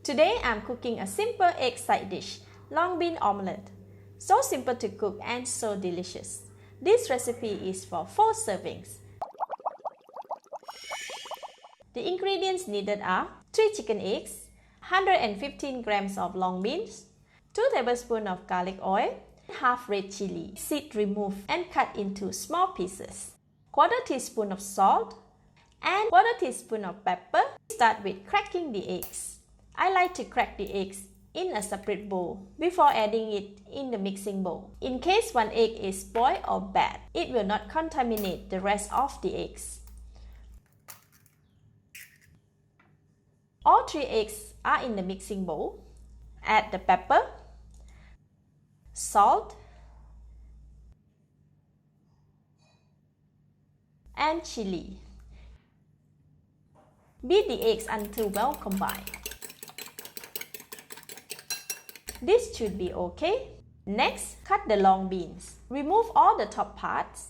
Today I'm cooking a simple egg side dish, long bean omelette. So simple to cook and so delicious. This recipe is for 4 servings. The ingredients needed are 3 chicken eggs, 115 grams of long beans, 2 tablespoons of garlic oil, half red chili, seed removed and cut into small pieces, 1/4 teaspoon of salt, and 1/4 teaspoon of pepper. Start with cracking the eggs. I like to crack the eggs in a separate bowl before adding it in the mixing bowl. In case one egg is spoiled or bad, it will not contaminate the rest of the eggs. All 3 eggs are in the mixing bowl. Add the pepper, salt, and chili. Beat the eggs until well combined. This should be okay. Next, cut the long beans. Remove all the top parts.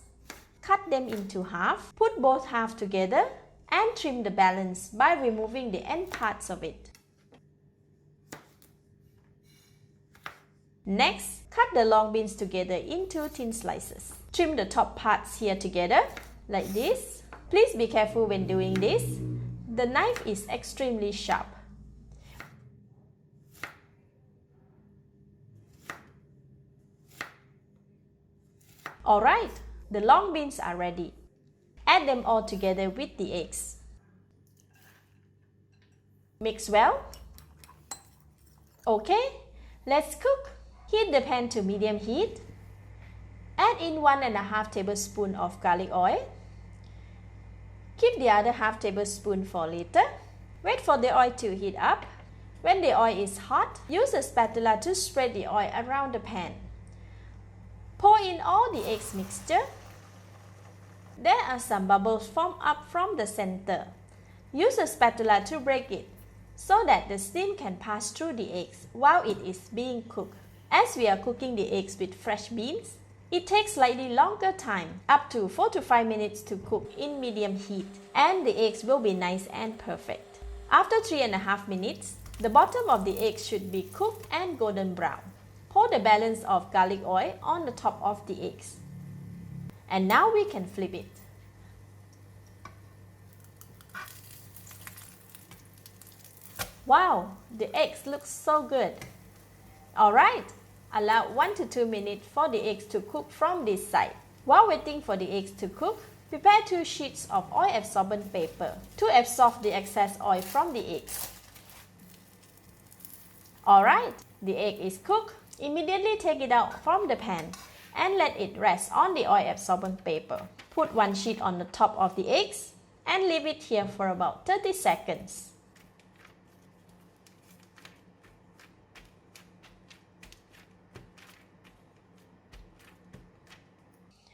Cut them into half. Put both halves together and trim the balance by removing the end parts of it. Next, cut the long beans together into thin slices. Trim the top parts here together, like this. Please be careful when doing this. The knife is extremely sharp. Alright, the long beans are ready. Add them all together with the eggs. Mix well. Okay, let's cook. Heat the pan to medium heat. Add in 1½ tablespoon of garlic oil. Keep the other half tablespoon for later. Wait for the oil to heat up. When the oil is hot, use a spatula to spread the oil around the pan. Pour in all the eggs mixture. There are some bubbles formed up from the center. Use a spatula to break it so that the steam can pass through the eggs while it is being cooked. As we are cooking the eggs with fresh beans, it takes slightly longer time, up to 4 to 5 minutes to cook in medium heat, and the eggs will be nice and perfect. After 3½ minutes, the bottom of the eggs should be cooked and golden brown. Pour the balance of garlic oil on the top of the eggs. And now we can flip it. Wow, the eggs look so good. Alright, allow 1 to 2 minutes for the eggs to cook from this side. While waiting for the eggs to cook, prepare 2 sheets of oil absorbent paper to absorb the excess oil from the eggs. Alright, the egg is cooked. Immediately take it out from the pan and let it rest on the oil absorbent paper. Put 1 sheet on the top of the eggs and leave it here for about 30 seconds.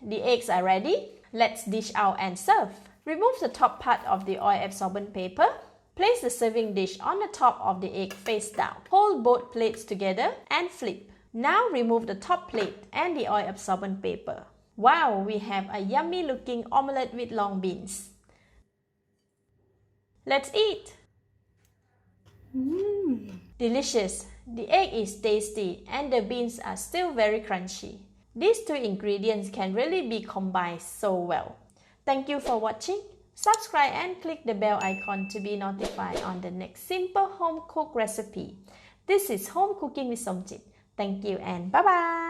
The eggs are ready. Let's dish out and serve. Remove the top part of the oil absorbent paper. Place the serving dish on the top of the egg face down. Hold both plates together and flip. Now remove the top plate and the oil absorbent paper. Wow, we have a yummy looking omelette with long beans. Let's eat! Delicious! The egg is tasty and the beans are still very crunchy. These 2 ingredients can really be combined so well. Thank you for watching. Subscribe and click the bell icon to be notified on the next simple home cooked recipe. This is Home Cooking with Somjit. Thank you and bye-bye!